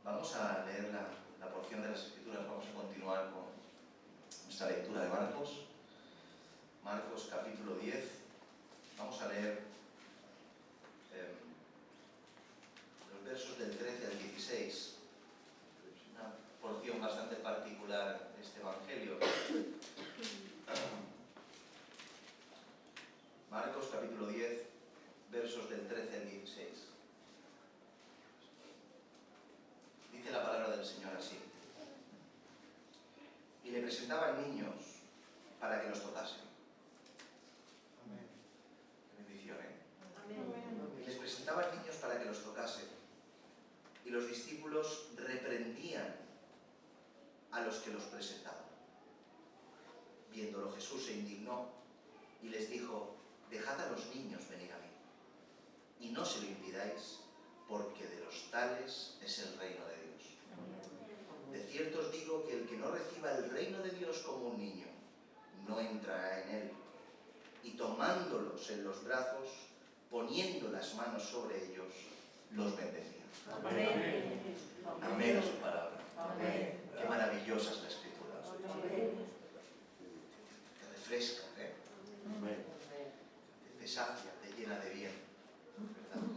Vamos a leer la porción de las Escrituras, vamos a continuar con nuestra lectura de Marcos. Marcos capítulo 10, vamos a leer los versos del 13 al 16, una porción bastante particular de este Evangelio. Marcos capítulo 10, versos del 13 al 16. Dice la palabra del Señor así: y le presentaban niños para que los tocasen. Amén. Qué bendición, ¿eh? Amén. Y les presentaban niños para que los tocasen. Y los discípulos reprendían a los que los presentaban. Viéndolo, Jesús se indignó y les dijo: dejad a los niños venir a mí, y no se lo impidáis, porque de los tales es el reino de Dios. De cierto os digo que el que no reciba el reino de Dios como un niño, no entrará en él. Y tomándolos en los brazos, poniendo las manos sobre ellos, los bendecía. Amén. Amén a su palabra. Amén. Qué maravillosa es la Escritura. Amén. Te refresca, ¿eh? Amén. Te sacia, te llena de bien, ¿verdad?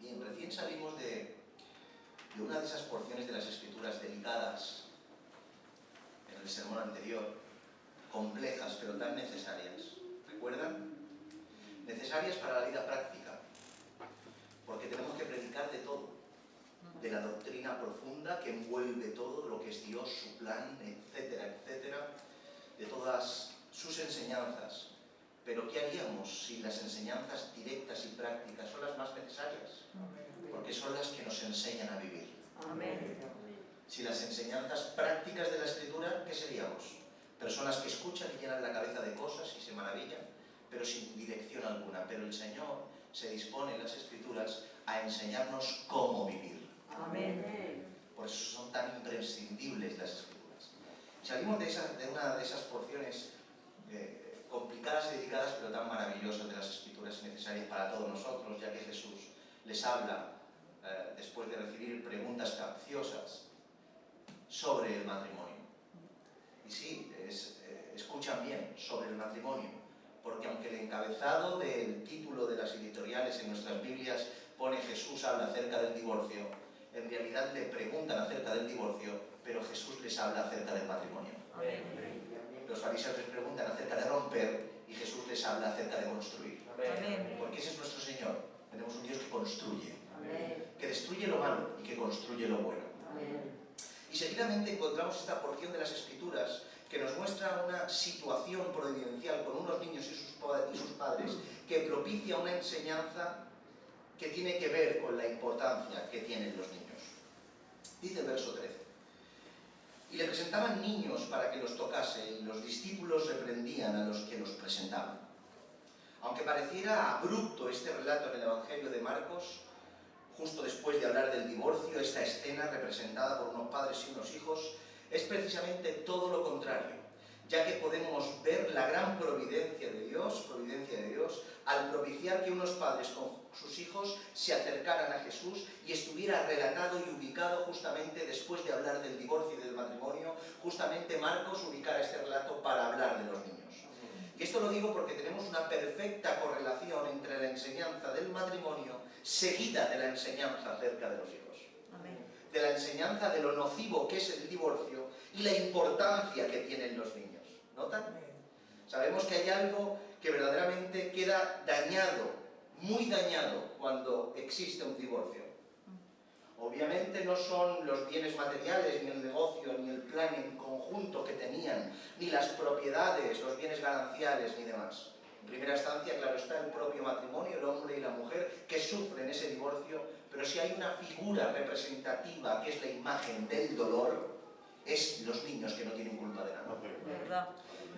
Bien, recién salimos de una de esas porciones de las Escrituras delicadas en el sermón anterior, complejas pero tan necesarias. ¿Recuerdan? Necesarias para la vida práctica, porque tenemos que predicar de todo, de la doctrina profunda que envuelve todo lo que es Dios, su plan, etcétera, etcétera, de todas sus enseñanzas. Pero ¿qué haríamos si las enseñanzas directas y prácticas son las más necesarias? Porque son las que nos enseñan a vivir. Amén. Si las enseñanzas prácticas de la Escritura, ¿qué seríamos? Personas que escuchan y llenan la cabeza de cosas y se maravillan, pero sin dirección alguna. Pero el Señor se dispone en las Escrituras a enseñarnos cómo vivir. Amén. Por eso son tan imprescindibles las Escrituras. Salimos de una de esas porciones complicadas y delicadas, pero tan maravillosas de las Escrituras y necesarias para todos nosotros, ya que Jesús les habla, después de recibir preguntas capciosas, sobre el matrimonio. Y sí, escuchan bien, sobre el matrimonio, porque aunque el encabezado del título de las editoriales en nuestras Biblias pone Jesús habla acerca del divorcio, en realidad le preguntan acerca del divorcio, pero Jesús les habla acerca del matrimonio. Amén. Los fariseos les preguntan acerca de romper y Jesús les habla acerca de construir. Amén. Porque ese es nuestro Señor. Tenemos un Dios que construye. Amén. Que destruye lo malo y que construye lo bueno. Amén. Y seguidamente encontramos esta porción de las Escrituras que nos muestra una situación providencial con unos niños y sus padres que propicia una enseñanza que tiene que ver con la importancia que tienen los niños. Dice el verso 13: y le presentaban niños para que los tocase, y los discípulos reprendían a los que los presentaban. Aunque pareciera abrupto este relato en el Evangelio de Marcos, justo después de hablar del divorcio, esta escena representada por unos padres y unos hijos, es precisamente todo lo contrario, ya que podemos ver la gran providencia de Dios, al propiciar que unos padres con sus hijos se acercaran a Jesús y estuviera relatado y ubicado justamente después de hablar del divorcio y del matrimonio, justamente Marcos ubicara este relato para hablar de los niños. Y esto lo digo porque tenemos una perfecta correlación entre la enseñanza del matrimonio seguida de la enseñanza acerca de los hijos. Amén. De la enseñanza de lo nocivo que es el divorcio y la importancia que tienen los niños. ¿Notan? Sabemos que hay algo que verdaderamente queda dañado, muy dañado, cuando existe un divorcio. Obviamente no son los bienes materiales, ni el negocio, ni el plan en conjunto que tenían, ni las propiedades, los bienes gananciales, ni demás. En primera instancia, claro está, el propio matrimonio, el hombre y la mujer, que sufren ese divorcio, pero si hay una figura representativa que es la imagen del dolor, es los niños, que no tienen culpa de nada. ¿Verdad?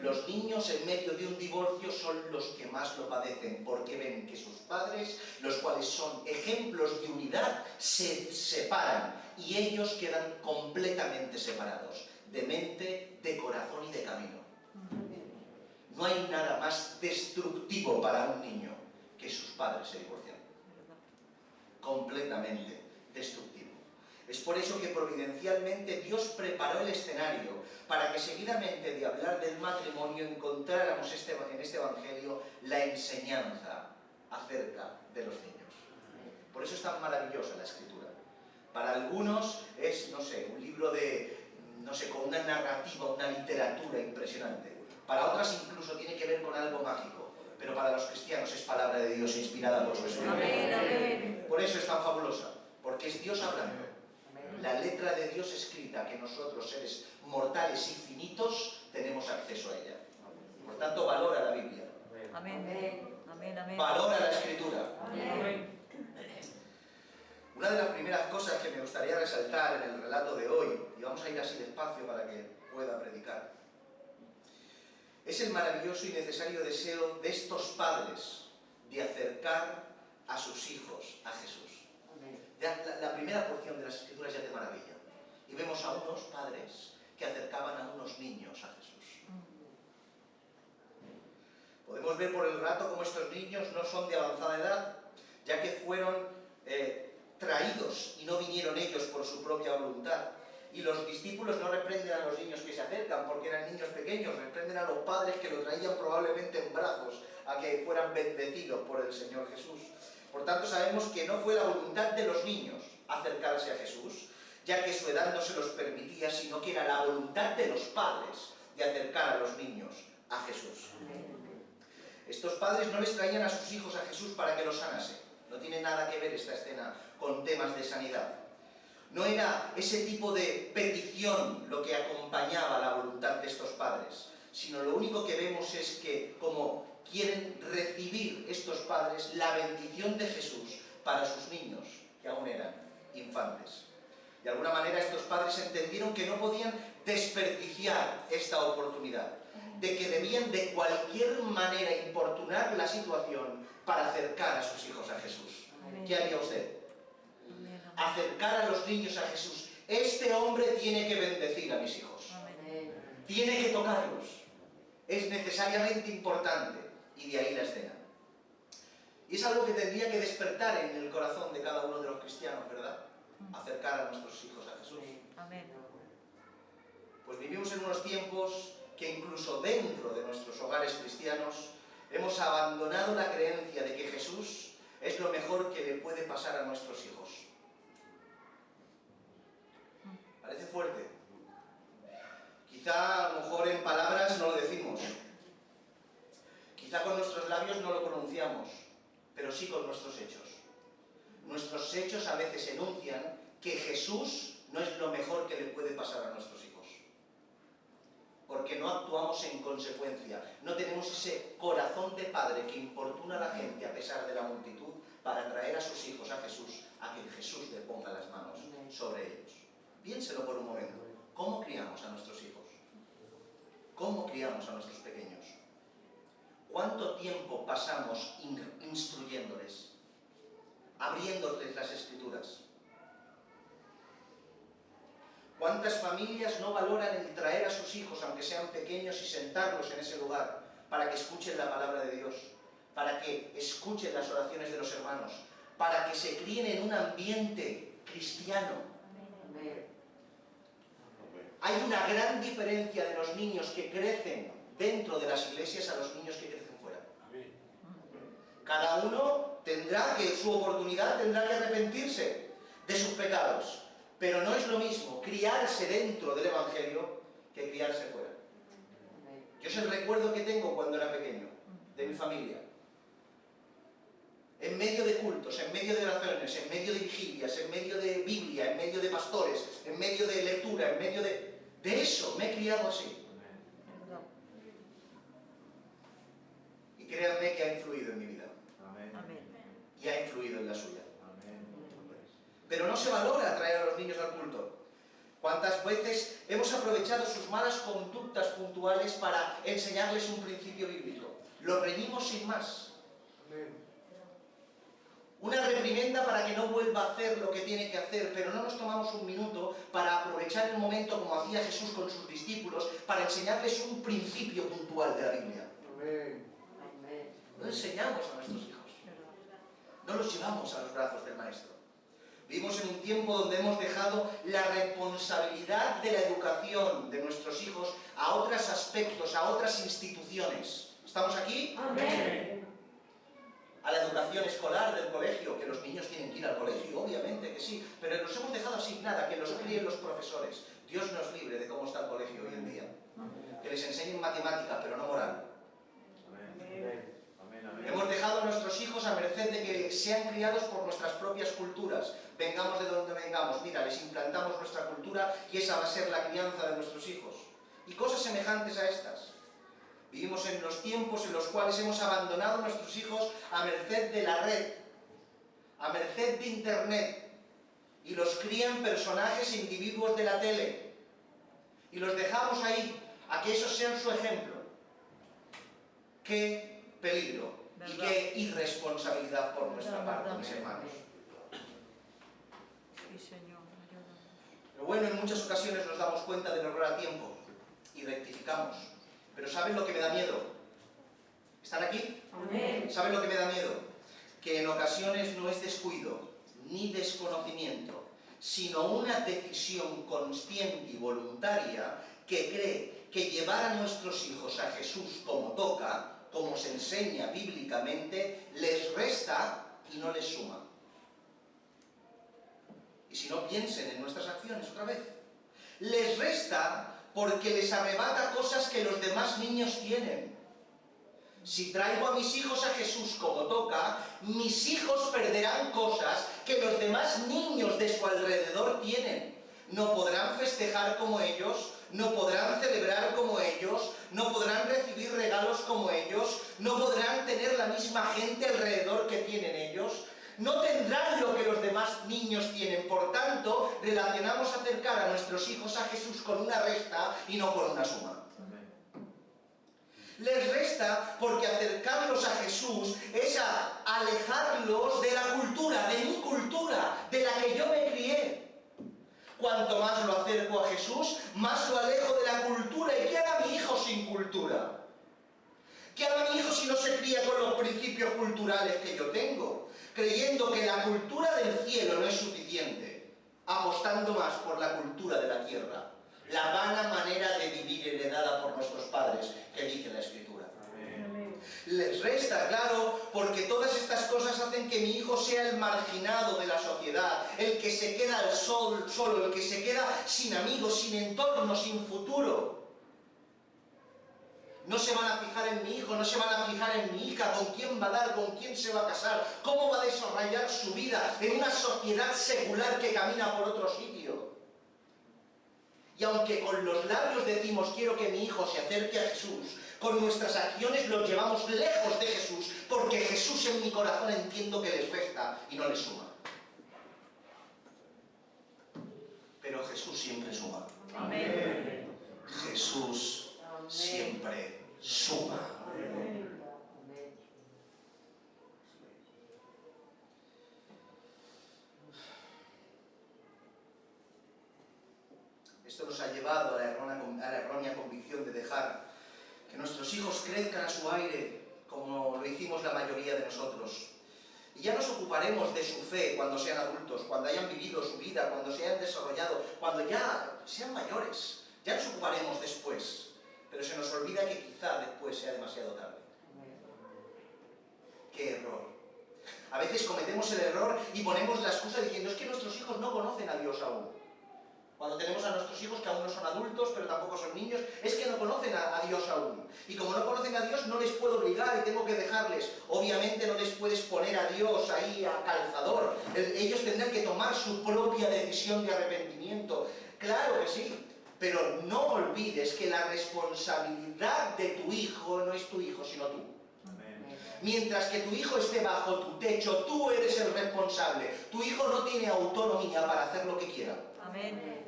Los niños en medio de un divorcio son los que más lo padecen, porque ven que sus padres, los cuales son ejemplos de unidad, se separan y ellos quedan completamente separados, de mente, de corazón y de camino. No hay nada más destructivo para un niño que sus padres se divorcian. completamente destructivo. Es por eso que providencialmente Dios preparó el escenario para que seguidamente de hablar del matrimonio encontráramos en este Evangelio la enseñanza acerca de los niños. Por eso es tan maravillosa la Escritura. Para algunos es, no sé, un libro con una narrativa, una literatura impresionante. Para otras incluso tiene que ver con algo mágico. Pero para los cristianos es palabra de Dios inspirada por su Espíritu. Amén. Por eso es tan fabulosa, porque es Dios hablando. La letra de Dios escrita que nosotros, seres mortales y finitos, tenemos acceso a ella. Por tanto, valora la Biblia. Amén. Amén, amén. Valora la Escritura. Amén. Una de las primeras cosas que me gustaría resaltar en el relato de hoy, y vamos a ir así despacio para que pueda predicar, es el maravilloso y necesario deseo de estos padres de acercar a sus hijos a Jesús. Ya, la primera porción de las Escrituras ya te maravilla. Y vemos a unos padres que acercaban a unos niños a Jesús. Podemos ver por el rato cómo estos niños no son de avanzada edad, ya que fueron traídos y no vinieron ellos por su propia voluntad. Y los discípulos no reprenden a los niños que se acercan porque eran niños pequeños, reprenden a los padres que lo traían probablemente en brazos a que fueran bendecidos por el Señor Jesús. Por tanto, sabemos que no fue la voluntad de los niños acercarse a Jesús, ya que su edad no se los permitía, sino que era la voluntad de los padres de acercar a los niños a Jesús. Estos padres no les traían a sus hijos a Jesús para que los sanase. No tiene nada que ver esta escena con temas de sanidad. No era ese tipo de petición lo que acompañaba la voluntad de estos padres, sino lo único que vemos es que como quieren recibir estos padres la bendición de Jesús para sus niños, que aún eran infantes. De alguna manera estos padres entendieron que no podían desperdiciar esta oportunidad, de que debían de cualquier manera importunar la situación para acercar a sus hijos a Jesús. ¿Qué haría usted? Acercar a los niños a Jesús. Este hombre tiene que bendecir a mis hijos. Tiene que tocarlos. Es necesariamente importante. Y de ahí la escena. Y es algo que tendría que despertar en el corazón de cada uno de los cristianos, ¿verdad? Acercar a nuestros hijos a Jesús. Amén. Pues vivimos en unos tiempos que incluso dentro de nuestros hogares cristianos hemos abandonado la creencia de que Jesús es lo mejor que le puede pasar a nuestros hijos. Parece fuerte. Quizá a lo mejor en palabras no lo decimos. Quizá con nuestros labios no lo pronunciamos, pero sí con nuestros hechos. Nuestros hechos a veces enuncian que Jesús no es lo mejor que le puede pasar a nuestros hijos. Porque no actuamos en consecuencia. No tenemos ese corazón de padre que importuna a la gente a pesar de la multitud para traer a sus hijos a Jesús, a que Jesús le ponga las manos sobre ellos. Piénselo por un momento. ¿Cómo criamos a nuestros hijos? ¿Cómo criamos a nuestros pequeños? ¿Cuánto tiempo pasamos instruyéndoles? Abriéndoles las Escrituras. ¿Cuántas familias no valoran el traer a sus hijos, aunque sean pequeños, y sentarlos en ese lugar para que escuchen la palabra de Dios, para que escuchen las oraciones de los hermanos, para que se críen en un ambiente cristiano? Hay una gran diferencia de los niños que crecen dentro de las iglesias a los niños que crecen fuera. Cada uno tendrá que, su oportunidad tendrá que arrepentirse de sus pecados. Pero no es lo mismo criarse dentro del Evangelio que criarse fuera. Yo es el recuerdo que tengo cuando era pequeño, de mi familia. En medio de cultos, en medio de oraciones, en medio de vigilias, en medio de Biblia, en medio de pastores, en medio de lectura, en medio de eso me he criado así. Y créanme que ha influido en mi vida. Y ha influido en la suya. Pero no se valora traer a los niños al culto. ¿Cuántas veces hemos aprovechado sus malas conductas puntuales para enseñarles un principio bíblico? Los reñimos sin más. Una reprimenda para que no vuelva a hacer lo que tiene que hacer, pero no nos tomamos un minuto para aprovechar el momento, como hacía Jesús con sus discípulos, para enseñarles un principio puntual de la Biblia. No enseñamos a nuestros hijos. no los llevamos a los brazos del Maestro. Vivimos en un tiempo donde hemos dejado la responsabilidad de la educación de nuestros hijos a otros aspectos, a otras instituciones. ¿Estamos aquí? Amén. A la educación escolar del colegio, que los niños tienen que ir al colegio, obviamente que sí, pero nos hemos dejado asignada que los críen los profesores. Dios nos libre de cómo está el colegio hoy en día. Que les enseñen matemática, pero no moral. Hemos dejado a nuestros hijos a merced de que sean criados por nuestras propias culturas. Vengamos de donde vengamos, mira, les implantamos nuestra cultura y esa va a ser la crianza de nuestros hijos. Y cosas semejantes a estas. Vivimos en los tiempos en los cuales hemos abandonado a nuestros hijos a merced de la red, a merced de internet, y los crían personajes e individuos de la tele. Y los dejamos ahí, a que esos sean su ejemplo. ¡Qué peligro! Y qué irresponsabilidad por nuestra parte, mis hermanos. Sí, Señor, ayúdanos. Pero bueno, en muchas ocasiones nos damos cuenta del error a tiempo y rectificamos. Pero ¿saben lo que me da miedo? ¿Están aquí? Amén. ¿Saben lo que me da miedo? Que en ocasiones no es descuido ni desconocimiento, sino una decisión consciente y voluntaria que cree que llevar a nuestros hijos a Jesús como toca, como se enseña bíblicamente, les resta y no les suma. Y si no, piensen en nuestras acciones otra vez. Les resta porque les arrebata cosas que los demás niños tienen. Si traigo a mis hijos a Jesús como toca, mis hijos perderán cosas que los demás niños de su alrededor tienen. No podrán festejar como ellos, no podrán celebrar como ellos, no podrán recibir regalos como ellos, no podrán tener la misma gente alrededor que tienen ellos, no tendrán lo que los demás niños tienen. Por tanto, relacionamos acercar a nuestros hijos a Jesús con una resta y no con una suma. Les resta porque acercarlos a Jesús es a alejarlos de la cultura, de mi cultura, de la que yo me crié. Cuanto más lo acerco a Jesús, más lo alejo de la cultura. ¿Y qué hará mi hijo sin cultura? ¿Qué hará mi hijo si no se cría con los principios culturales que yo tengo? Creyendo que la cultura del cielo no es suficiente, apostando más por la cultura de la tierra. La vana manera de vivir heredada por nuestros padres, que dice la Escritura. Amén. Les resta, claro, porque todas estas cosas hacen que mi hijo sea el marginado de la sociedad, el que se queda al sol, solo, el que se queda sin amigos, sin entorno, sin futuro. No se van a fijar en mi hijo, no se van a fijar en mi hija, con quién va a dar, con quién se va a casar, cómo va a desarrollar su vida en una sociedad secular que camina por otro sitio. Y aunque con los labios decimos quiero que mi hijo se acerque a Jesús, con nuestras acciones los llevamos lejos de Jesús, porque Jesús en mi corazón entiendo que les resta y no les suma. Pero Jesús siempre suma. Amén. Jesús siempre suma. Amén. Esto nos ha llevado a la errónea convicción de dejar que nuestros hijos crezcan a su aire, como lo hicimos la mayoría de nosotros. Y ya nos ocuparemos de su fe cuando sean adultos, cuando hayan vivido su vida, cuando se hayan desarrollado, cuando ya sean mayores. Ya nos ocuparemos después. Pero se nos olvida que quizá después sea demasiado tarde. ¡Qué error! A veces cometemos el error y ponemos la excusa diciendo es que nuestros hijos no conocen a Dios aún. Cuando tenemos a nuestros hijos que aún no son adultos, pero tampoco son niños, es que no conocen a Dios aún. Y como no conocen a Dios, no les puedo obligar y tengo que dejarles. Obviamente no les puedes poner a Dios ahí a calzador. Ellos tendrán que tomar su propia decisión de arrepentimiento. Claro que sí, pero no olvides que la responsabilidad de tu hijo no es tu hijo, sino tú. Mientras que tu hijo esté bajo tu techo, tú eres el responsable. Tu hijo no tiene autonomía para hacer lo que quiera. Amén.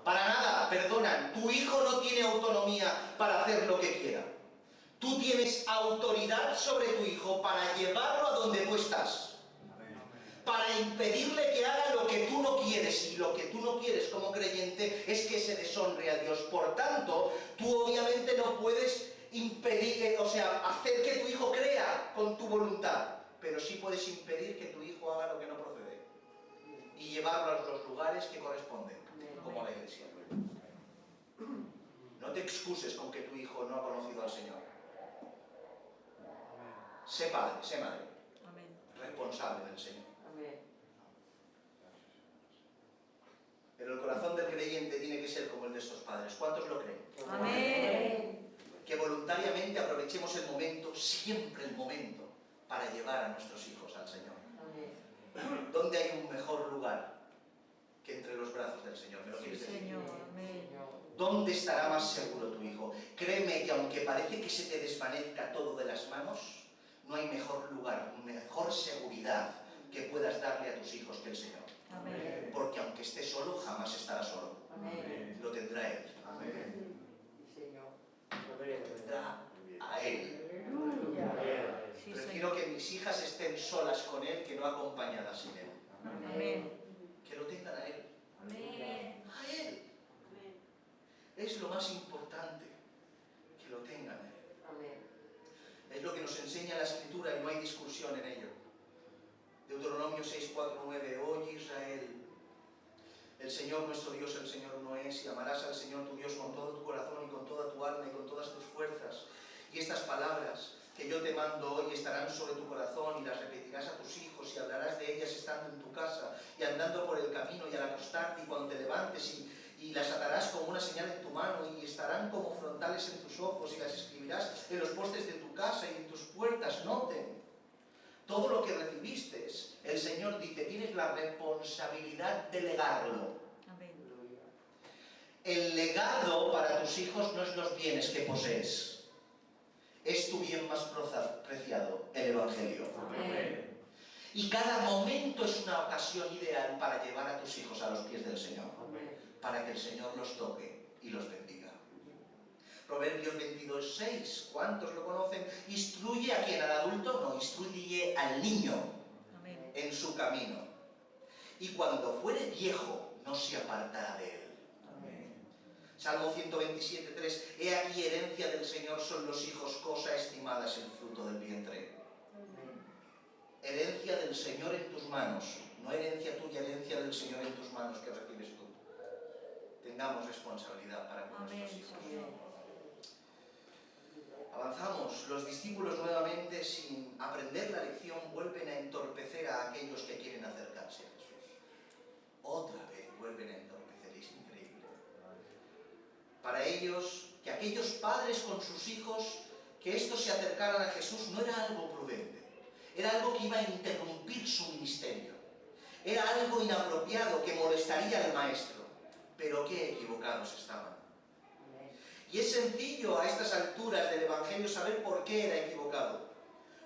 Para nada, perdonan. Tu hijo no tiene autonomía para hacer lo que quiera. Tú tienes autoridad sobre tu hijo para llevarlo a donde tú estás. Para impedirle que haga lo que tú no quieres. Y lo que tú no quieres como creyente es que se deshonre a Dios. Por tanto, tú obviamente no puedes impedir, hacer que tu hijo crea con tu voluntad. pero sí puedes impedir que tu hijo haga lo que no procede y llevarlo a los lugares que corresponden, como la iglesia. No te excuses con que tu hijo no ha conocido al Señor. Sé padre, sé madre, Amén. responsable del Señor. Amén. Pero el corazón del creyente tiene que ser como el de estos padres. ¿Cuántos lo creen? Amén. Que voluntariamente aprovechemos el momento, siempre el momento, para llevar a nuestros hijos al Señor. Amén. ¿Dónde hay un mejor lugar que entre los brazos del Señor? ¿Me lo Sí, quieres decir? Señor. Amén. ¿Dónde estará más seguro tu hijo? Créeme que aunque parece que se te desvanezca todo de las manos, no hay mejor lugar, mejor seguridad que puedas darle a tus hijos que el Señor. Amén. Porque aunque esté solo, jamás estará solo. Amén. Lo tendrá Él. Sí, Señor. Lo tendrá a Él. Aleluya. Sí, Prefiero Señor. que mis hijas estén solas con Él que no acompañadas sin Él. Amén. Que lo tengan a Él. Amén. A Él. Es lo más importante, que lo tengan a Él. Amén. Es lo que nos enseña la Escritura y no hay discusión en ello. Deuteronomio 6, 4, 9. Oye Israel, el Señor nuestro Dios, el Señor uno es, y amarás al Señor tu Dios con todo tu corazón y con toda tu alma y con todas tus fuerzas. Y estas palabras que yo te mando hoy estarán sobre tu corazón y las repetirás a tus hijos y hablarás de ellas estando en tu casa y andando por el camino y al acostarte y cuando te levantes y las atarás como una señal en tu mano y estarán como frontales en tus ojos y las escribirás en los postes de tu casa y en tus puertas. Noten, todo lo que recibiste, el Señor dice, tienes la responsabilidad de legarlo. Amén. El legado para tus hijos no es los bienes que posees, es tu bien más preciado, el Evangelio. Amén. Y cada momento es una ocasión ideal para llevar a tus hijos a los pies del Señor, Amén. para que el Señor los toque y los bendiga. Proverbios 22:6, ¿cuántos lo conocen? Instruye a quien, al adulto, no, instruye al niño Amén. en su camino. Y cuando fuere viejo, no se apartará de él. Salmo 127:3, he aquí herencia del Señor son los hijos, cosa estimada es el fruto del vientre. Herencia del Señor en tus manos, no herencia tuya, herencia del Señor en tus manos que recibes tú. Tengamos responsabilidad para con Amén, nuestros hijos. Señor. Avanzamos, los discípulos nuevamente sin aprender la lección vuelven a entorpecer a aquellos que quieren acercarse a Jesús. Otra vez vuelven a entorpecer, es increíble. Para ellos, que aquellos padres con sus hijos, que estos se acercaran a Jesús no era algo prudente, era algo que iba a interrumpir su ministerio, era algo inapropiado que molestaría al maestro, pero qué equivocados estaban. Y es sencillo a estas alturas del Evangelio saber por qué era equivocado.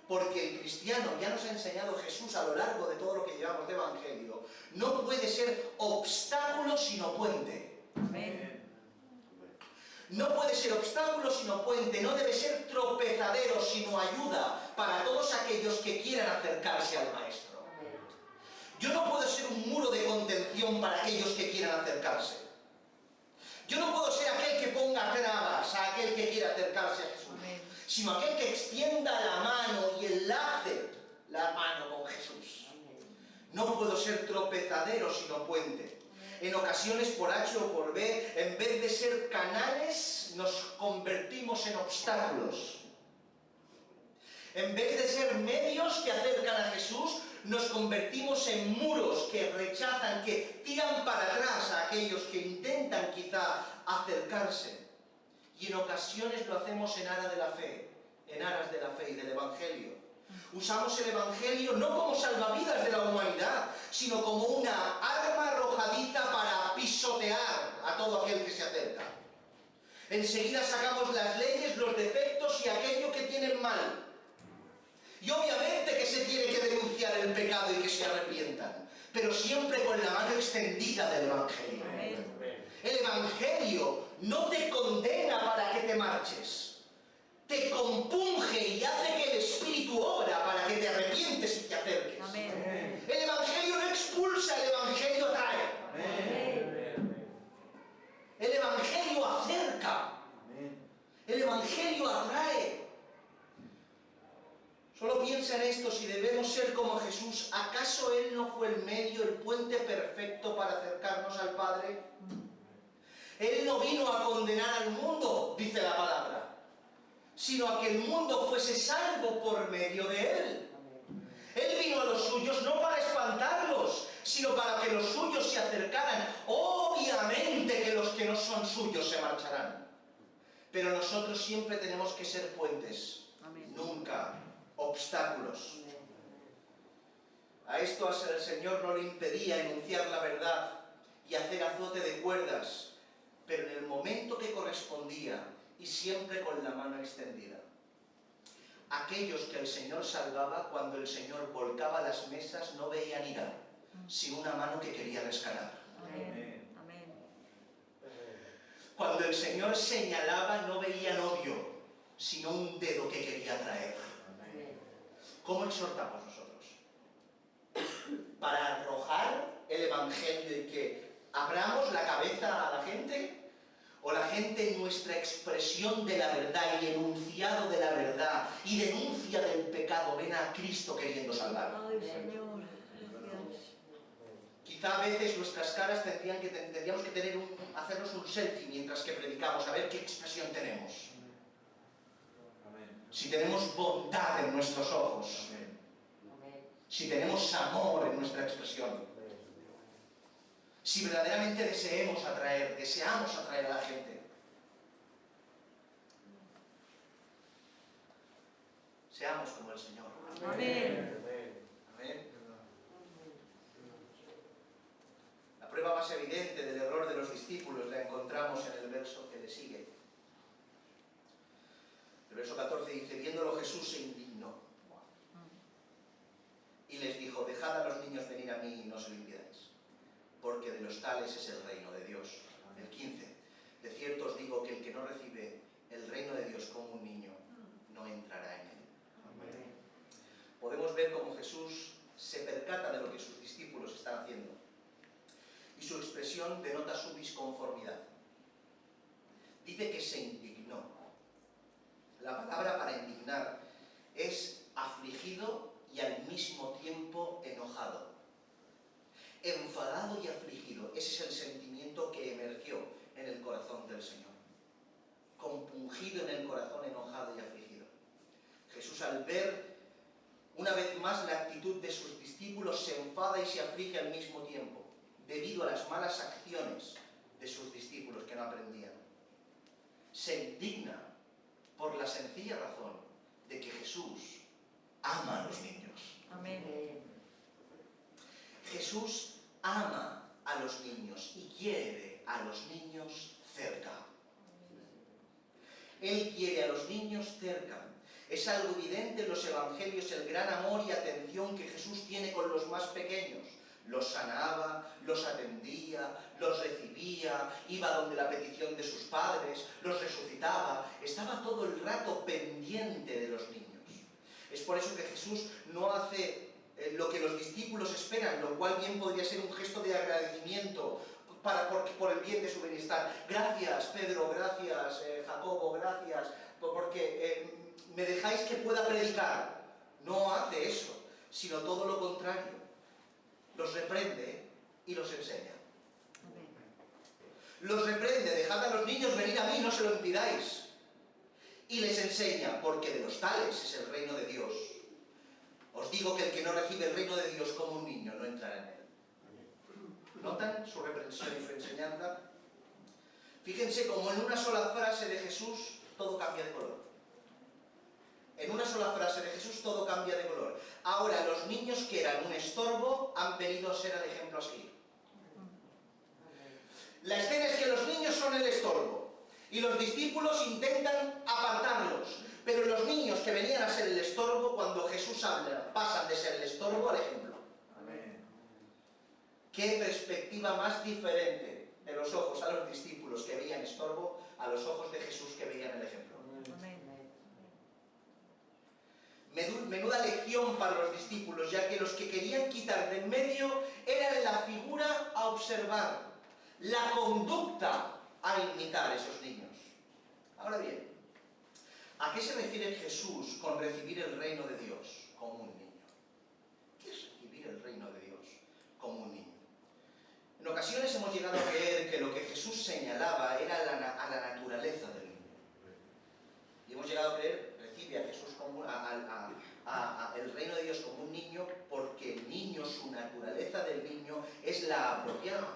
Porque el cristiano, ya nos ha enseñado Jesús a lo largo de todo lo que llevamos de Evangelio, no puede ser obstáculo sino puente. Amén. No puede ser obstáculo sino puente, no debe ser tropezadero sino ayuda para todos aquellos que quieran acercarse al Maestro. Yo no puedo ser un muro de contención para aquellos que quieran acercarse. Yo no puedo ser aquel que ponga trabas a aquel que quiera acercarse a Jesús, sino aquel que extienda la mano y enlace la mano con Jesús. No puedo ser tropezadero sino puente. En ocasiones, por H o por B, en vez de ser canales, nos convertimos en obstáculos. En vez de ser medios que acercan a Jesús, nos convertimos en muros que rechazan, que tiran para atrás a aquellos que intentan quizá acercarse. Y en ocasiones lo hacemos en aras de la fe y del Evangelio. Usamos el Evangelio no como salvavidas de la humanidad, sino como una arma arrojadiza para pisotear a todo aquel que se acerca. Enseguida sacamos las leyes, los defectos y aquello que tienen mal. Y obviamente que se tiene que denunciar el pecado y que se arrepientan, pero siempre con la mano extendida del Evangelio. El Evangelio no te condena para que te marches. Te compunge y hace que el Espíritu obra para que te arrepientes y te acerques. Amén. El Evangelio no expulsa, el Evangelio atrae. El Evangelio acerca. El Evangelio atrae. Solo piensa en esto si debemos ser como Jesús? ¿Acaso Él no fue el medio, el puente perfecto para acercarnos al Padre? Él no vino a condenar al mundo, dice la palabra, sino a que el mundo fuese salvo por medio de Él. Él vino a los suyos no para espantarlos, sino para que los suyos se acercaran. Obviamente que los que no son suyos se marcharán. Pero nosotros siempre tenemos que ser puentes, nunca obstáculos. A esto el Señor no le impedía enunciar la verdad y hacer azote de cuerdas, pero en el momento que correspondía y siempre con la mano extendida. Aquellos que el Señor salvaba, cuando el Señor volcaba las mesas, no veían ira, sino una mano que quería rescatar. Amén. Amén. Cuando el Señor señalaba, no veían odio, sino un dedo que quería traer. ¿Cómo exhortamos nosotros? ¿Para arrojar el Evangelio y que abramos la cabeza a la gente? ¿O la gente en nuestra expresión de la verdad y enunciado de la verdad y denuncia del pecado ven a Cristo queriendo salvar? Ay, Señor, gracias. Quizá a veces nuestras caras tendríamos que hacernos un selfie mientras que predicamos, a ver qué expresión tenemos. Si tenemos bondad en nuestros ojos, si tenemos amor en nuestra expresión, si verdaderamente deseamos atraer a la gente. Seamos como el Señor. Amén. Amén. La prueba más evidente del error de los discípulos la encontramos en el verso que le sigue. El verso 14 dice: viéndolo Jesús se indignó y les dijo: dejad a los niños venir a mí y no se lo impidáis, porque de los tales es el reino de Dios. El 15. De cierto os digo que el que no recibe el reino de Dios como un niño, no entrará en él. Amén. Podemos ver cómo Jesús se percata de lo que sus discípulos están haciendo. Y su expresión denota su disconformidad. Dice que se indignó. La palabra para indignar es afligido y al mismo tiempo enojado. Enfadado y afligido, ese es el sentimiento que emergió en el corazón del Señor. Compungido en el corazón, enojado y afligido. Jesús, al ver una vez más la actitud de sus discípulos, se enfada y se aflige al mismo tiempo, debido a las malas acciones de sus discípulos que no aprendían. Se indigna por la sencilla razón de que Jesús ama a los niños. Amén. Jesús ama a los niños y quiere a los niños cerca. Él quiere a los niños cerca. Es algo evidente en los evangelios el gran amor y atención que Jesús tiene con los más pequeños. Los sanaba, los atendía, los recibía, iba donde la petición de sus padres, los resucitaba. Estaba todo el rato pendiente de los niños. Es por eso que Jesús no hace lo que los discípulos esperan, lo cual bien podría ser un gesto de agradecimiento por el bien de su bienestar. Gracias, Pedro, gracias, Jacobo, gracias, porque me dejáis que pueda predicar. No hace eso, sino todo lo contrario. Los reprende y los enseña. Los reprende: dejad a los niños venir a mí, no se lo impidáis. Y les enseña, porque de los tales es el reino de Dios. Os digo que el que no recibe el reino de Dios como un niño no entrará en él. ¿Notan su reprensión y su enseñanza? Fíjense cómo en una sola frase de Jesús todo cambia de color. En una sola frase de Jesús todo cambia de color. Ahora los niños que eran un estorbo han venido a ser el ejemplo a seguir. La escena es que los niños son el estorbo y los discípulos intentan apartarlos. Pero los niños que venían a ser el estorbo, cuando Jesús habla, pasan de ser el estorbo al ejemplo. Amén. ¿Qué perspectiva más diferente de los ojos a los discípulos que veían estorbo a los ojos de Jesús que veían el ejemplo? Amén. Menuda lección para los discípulos, ya que los que querían quitar de en medio eran la figura a observar, la conducta a imitar a esos niños. Ahora bien, ¿a qué se refiere Jesús con recibir el reino de Dios como un niño? recibir el reino de Dios como un niño. En ocasiones hemos llegado a creer que lo que Jesús señalaba era a la naturaleza del niño. Y hemos llegado a creer, recibe a Jesús como el reino de Dios como un niño, porque el niño, su naturaleza del niño es la apropiada,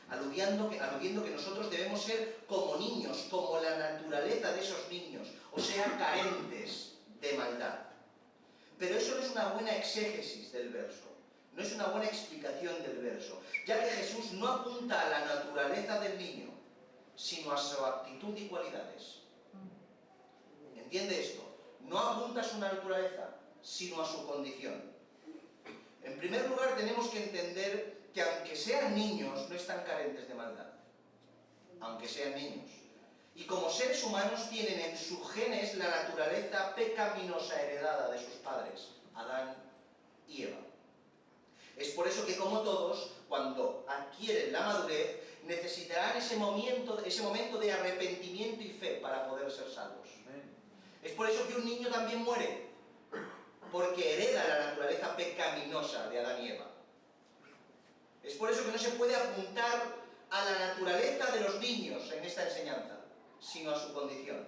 aludiendo que nosotros debemos ser como niños, como la naturaleza de esos niños, o sea, carentes de maldad. Pero eso no es una buena exégesis del verso, no es una buena explicación del verso, ya que Jesús no apunta a la naturaleza del niño, sino a su actitud y cualidades. ¿Entiende esto? No apunta a su naturaleza, sino a su condición. En primer lugar, tenemos que entender que aunque sean niños, no están carentes de maldad. Aunque sean niños. Y como seres humanos tienen en sus genes la naturaleza pecaminosa heredada de sus padres, Adán y Eva. Es por eso que, como todos, cuando adquieren la madurez, necesitarán ese momento de arrepentimiento y fe para poder ser salvos. Es por eso que un niño también muere, porque hereda la naturaleza pecaminosa de Adán y Eva. Es por eso que no se puede apuntar a la naturaleza de los niños en esta enseñanza, sino a su condición.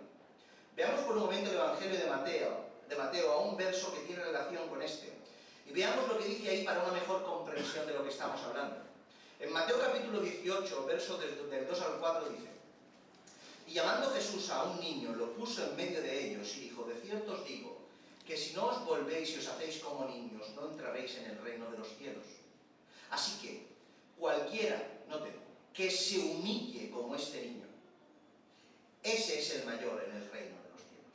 Veamos por un momento el Evangelio de Mateo, a un verso que tiene relación con este. Y veamos lo que dice ahí para una mejor comprensión de lo que estamos hablando. En Mateo capítulo 18, verso del 2 al 4 dice: Y llamando Jesús a un niño, lo puso en medio de ellos y dijo: De cierto os digo, que si no os volvéis y os hacéis como niños, no entraréis en el reino de los cielos. Así que, cualquiera, noten, que se humille como este niño, ese es el mayor en el reino de los cielos.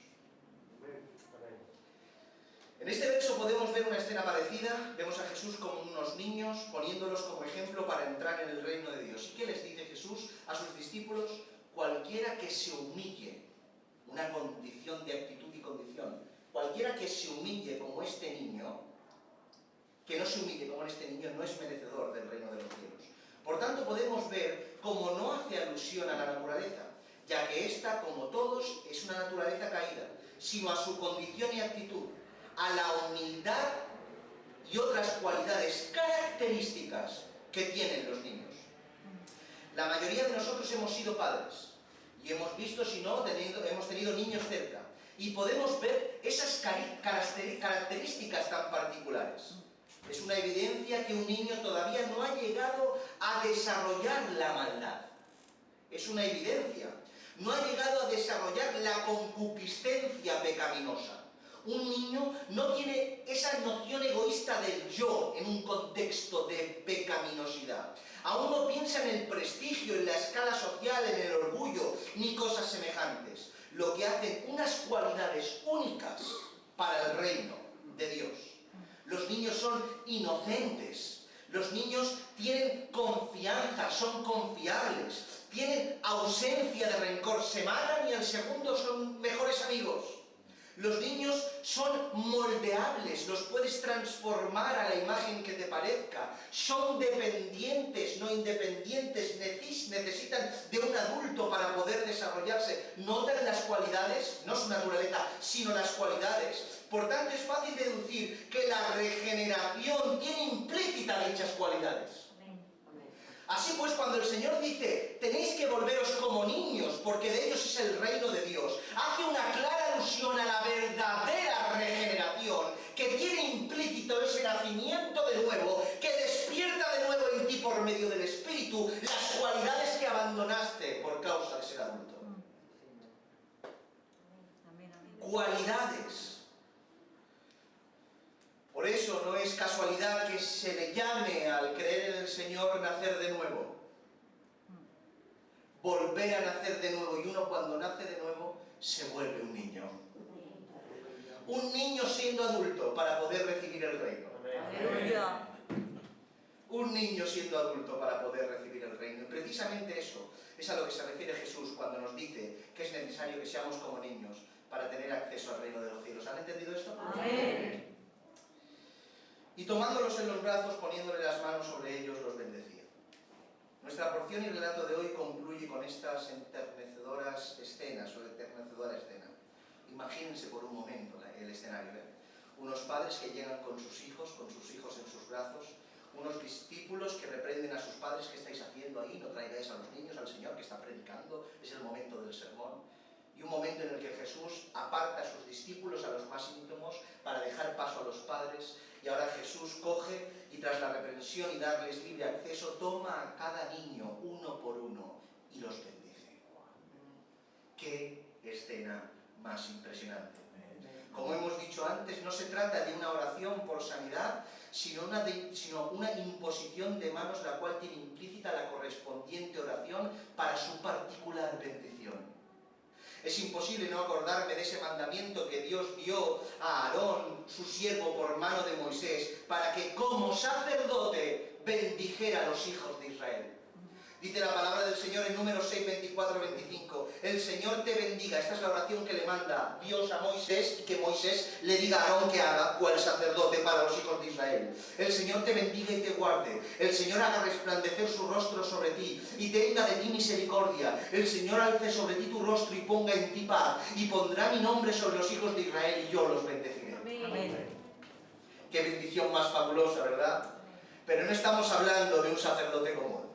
En este verso podemos ver una escena parecida. Vemos a Jesús como unos niños, poniéndolos como ejemplo para entrar en el reino de Dios. ¿Y qué les dice Jesús a sus discípulos? Cualquiera que se humille, una condición de actitud y condición, cualquiera que se humille como este niño, que no se humille como este niño, no es merecedor del reino de los cielos. Por tanto, podemos ver cómo no hace alusión a la naturaleza, ya que esta, como todos, es una naturaleza caída, sino a su condición y actitud, a la humildad y otras cualidades características que tienen los niños. La mayoría de nosotros hemos sido padres y hemos visto, si no, hemos tenido niños cerca, y podemos ver esas características tan particulares. Es una evidencia que un niño todavía no ha llegado a desarrollar la maldad. Es una evidencia. No ha llegado a desarrollar la concupiscencia pecaminosa. Un niño no tiene esa noción egoísta del yo en un contexto de pecaminosidad. Aún no piensa en el prestigio, en la escala social, en el orgullo, ni cosas semejantes. Lo que hacen unas cualidades únicas para el reino de Dios. Los niños son inocentes. Los niños tienen confianza, son confiables. Tienen ausencia de rencor, se matan y al segundo son mejores amigos. Los niños son moldeables, los puedes transformar a la imagen que te parezca. Son dependientes, no independientes, necesitan de un adulto para poder desarrollarse. Notan las cualidades, no su naturaleza, sino las cualidades. Por tanto, es fácil deducir que la regeneración tiene implícitas dichas cualidades. Así pues, cuando el Señor dice, tenéis que volveros como niños, porque de ellos es el reino de Dios, hace una clara alusión a la verdadera regeneración, que tiene implícito ese nacimiento de nuevo, que despierta de nuevo en ti por medio del Espíritu las cualidades que abandonaste por causa de ser adulto. Cualidades. Por eso no es casualidad que se le llame al creer en el Señor nacer de nuevo. Volver a nacer de nuevo. Y uno cuando nace de nuevo se vuelve un niño. Un niño siendo adulto para poder recibir el reino. Aleluya. Un niño siendo adulto para poder recibir el reino. Y precisamente eso es a lo que se refiere Jesús cuando nos dice que es necesario que seamos como niños para tener acceso al reino de los cielos. ¿Han entendido esto? Amén. Y tomándolos en los brazos, poniéndole las manos sobre ellos, los bendecía. Nuestra porción y relato de hoy concluye con estas enternecedoras escenas, o enternecedora escena. Imagínense por un momento el escenario, Unos padres que llegan con sus hijos en sus brazos, unos discípulos que reprenden a sus padres: ¿qué estáis haciendo ahí? No traigáis a los niños al Señor que está predicando, es el momento del sermón. Y un momento en el que Jesús aparta a sus discípulos, a los más íntimos, para dejar paso a los padres. Y ahora Jesús coge y, tras la reprensión y darles libre acceso, toma a cada niño uno por uno y los bendice. ¡Qué escena más impresionante! Como hemos dicho antes, no se trata de una oración por sanidad, sino una imposición de manos, la cual tiene implícita la correspondiente oración para su particular bendición. Es imposible no acordarme de ese mandamiento que Dios dio a Aarón, su siervo, por mano de Moisés, para que como sacerdote bendijera a los hijos de Israel. Dice la palabra del Señor en Números 6, 24, 25. El Señor te bendiga. Esta es la oración que le manda Dios a Moisés, y que Moisés le diga a Aarón que haga, cual sacerdote para los hijos de Israel. El Señor te bendiga y te guarde. El Señor haga resplandecer su rostro sobre ti y tenga de ti misericordia. El Señor alce sobre ti tu rostro y ponga en ti paz. Y pondrá mi nombre sobre los hijos de Israel y yo los bendeciré. Amén. Qué bendición más fabulosa, ¿verdad? Pero no estamos hablando de un sacerdote común.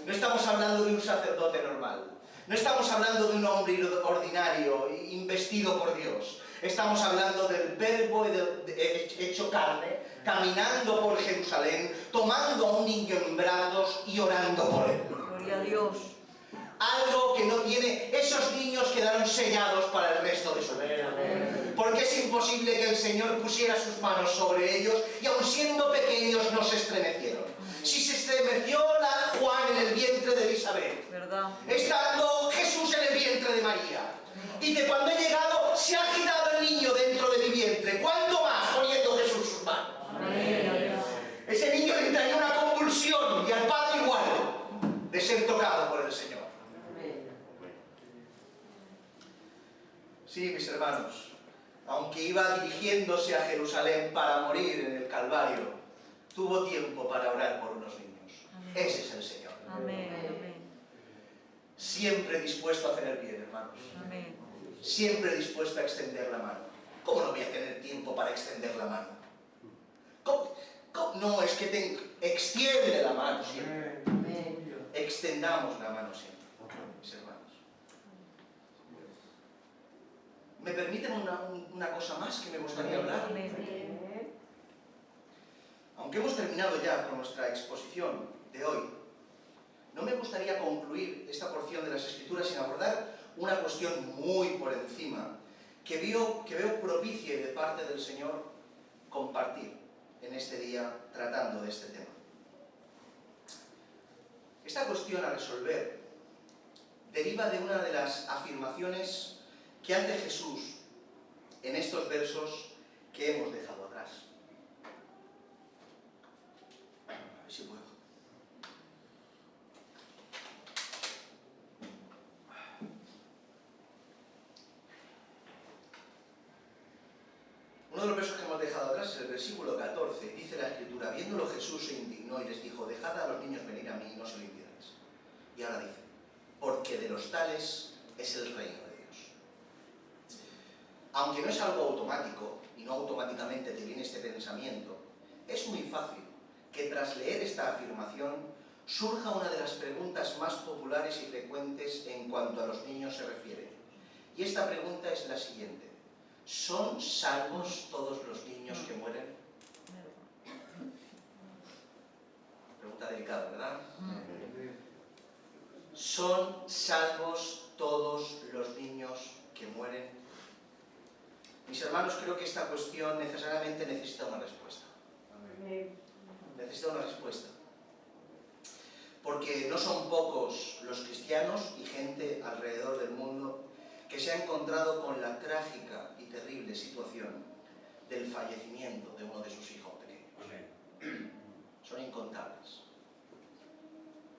No estamos hablando de un sacerdote normal. No estamos hablando de un hombre ordinario, investido por Dios. Estamos hablando del Verbo hecho carne, caminando por Jerusalén, tomando a un niño en brazos y orando por él. Gloria a Dios. Algo que no tiene... Esos niños quedaron sellados para el resto de su vida. Porque es imposible que el Señor pusiera sus manos sobre ellos y aun siendo pequeños no se estremecieron. Si se estremeció Juan en el vientre de Elizabeth, ¿Verdad? estando Jesús en el vientre de María. Dice, cuando he llegado, se ha agitado el niño dentro de mi vientre. ¿Cuánto más poniendo Jesús sus manos? Amén. Ese niño le traía una convulsión y al Padre igual de ser tocado por el Señor. Sí, mis hermanos, aunque iba dirigiéndose a Jerusalén para morir en el Calvario, tuvo tiempo para orar por unos niños. Amén. Ese es el Señor. Amén. Amén. Siempre dispuesto a hacer el bien, hermanos. Amén. Siempre dispuesto a extender la mano. ¿Cómo no voy a tener tiempo para extender la mano? ¿Cómo? No, es que extiende la mano siempre. Extendamos la mano siempre, mis hermanos. ¿Me permiten una cosa más que me gustaría hablar? Amén. Aunque hemos terminado ya con nuestra exposición de hoy, no me gustaría concluir esta porción de las Escrituras sin abordar una cuestión muy por encima que veo propicia de parte del Señor compartir en este día tratando de este tema. Esta cuestión a resolver deriva de una de las afirmaciones que hace Jesús en estos versos que hemos dejado atrás. A ver si puedo. Uno de los versos que hemos dejado atrás es el versículo 14. Dice la Escritura: viéndolo Jesús se indignó y les dijo: dejad a los niños venir a mí y no se lo impidáis. Y ahora dice: porque de los tales es el reino de Dios. Aunque no es algo automático y no automáticamente te viene este pensamiento, es muy fácil que tras leer esta afirmación surja una de las preguntas más populares y frecuentes en cuanto a los niños se refiere. Y esta pregunta es la siguiente: ¿son salvos todos los niños que mueren? Pregunta delicada, ¿verdad? ¿Son salvos todos los niños que mueren? Mis hermanos, creo que esta cuestión necesariamente necesita una respuesta. Necesita una respuesta. Porque no son pocos los cristianos y gente alrededor del mundo que se ha encontrado con la trágica y terrible situación del fallecimiento de uno de sus hijos pequeños. Son incontables.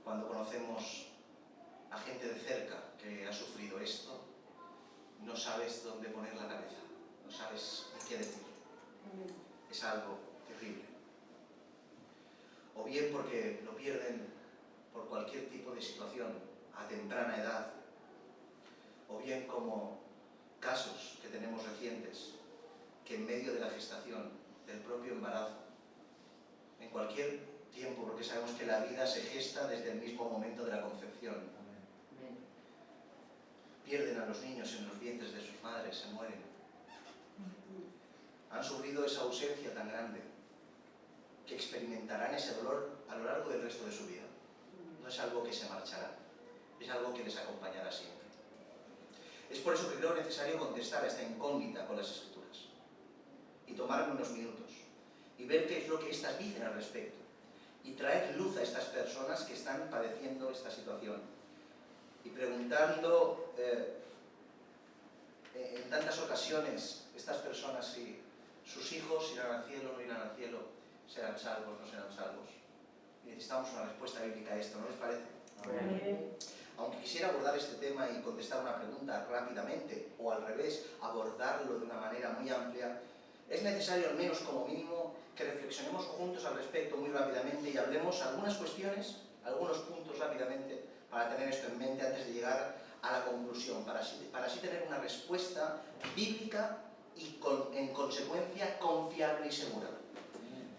Cuando conocemos a gente de cerca que ha sufrido esto, no sabes dónde poner la cabeza, no sabes qué decir. Es algo terrible. O bien porque lo pierden por cualquier tipo de situación a temprana edad, o bien como casos que tenemos recientes, que en medio de la gestación, del propio embarazo, en cualquier tiempo, porque sabemos que la vida se gesta desde el mismo momento de la concepción. Pierden a los niños en los vientres de sus madres, se mueren. Han sufrido esa ausencia tan grande que experimentarán ese dolor a lo largo del resto de su vida. No es algo que se marchará, es algo que les acompañará siempre. Es por eso que creo necesario contestar a esta incógnita con las Escrituras y tomarme unos minutos y ver qué es lo que éstas dicen al respecto y traer luz a estas personas que están padeciendo esta situación y preguntando en tantas ocasiones estas personas si sus hijos irán al cielo o no irán al cielo, serán salvos o no serán salvos. Y necesitamos una respuesta bíblica a esto, ¿no les parece? Amén. Aunque quisiera abordar este tema y contestar una pregunta rápidamente, o al revés, abordarlo de una manera muy amplia, es necesario al menos como mínimo que reflexionemos juntos al respecto muy rápidamente y hablemos algunas cuestiones, algunos puntos rápidamente, para tener esto en mente antes de llegar a la conclusión, para así tener una respuesta bíblica y en consecuencia confiable y segura.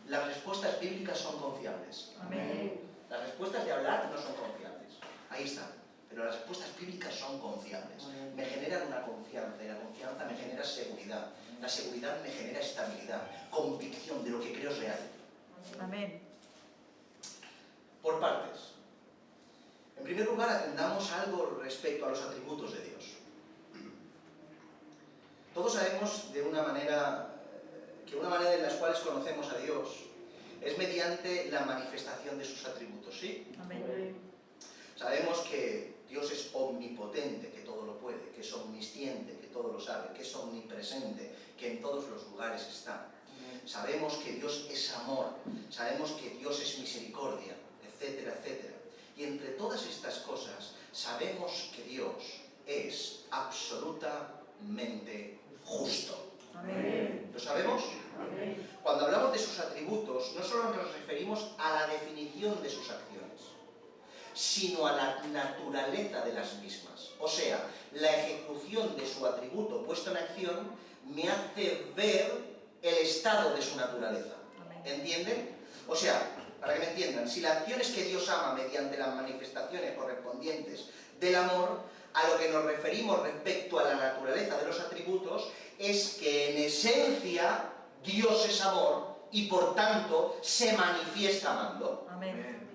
Las respuestas bíblicas son confiables. Amén. Las respuestas de hablar no son confiables. Ahí están. Pero las respuestas bíblicas son confiables. Me generan una confianza y la confianza me genera seguridad. La seguridad me genera estabilidad, convicción de lo que creo es real. Amén. Por partes. En primer lugar, atendamos algo respecto a los atributos de Dios. Todos sabemos de una manera que una manera en la cual conocemos a Dios es mediante la manifestación de sus atributos, ¿sí? Amén. Sabemos que Dios es omnipotente, que todo lo puede, que es omnisciente, que todo lo sabe, que es omnipresente, que en todos los lugares está. Sabemos que Dios es amor, sabemos que Dios es misericordia, etcétera, etcétera. Y entre todas estas cosas sabemos que Dios es absolutamente justo. Amén. ¿Lo sabemos? Amén. Cuando hablamos de sus atributos, no solo nos referimos a la definición de sus acciones, sino a la naturaleza de las mismas. O sea, la ejecución de su atributo puesto en acción me hace ver el estado de su naturaleza. ¿Entienden? O sea, para que me entiendan, si la acción es que Dios ama mediante las manifestaciones correspondientes del amor, a lo que nos referimos respecto a la naturaleza de los atributos es que en esencia Dios es amor y por tanto se manifiesta amando. Amén.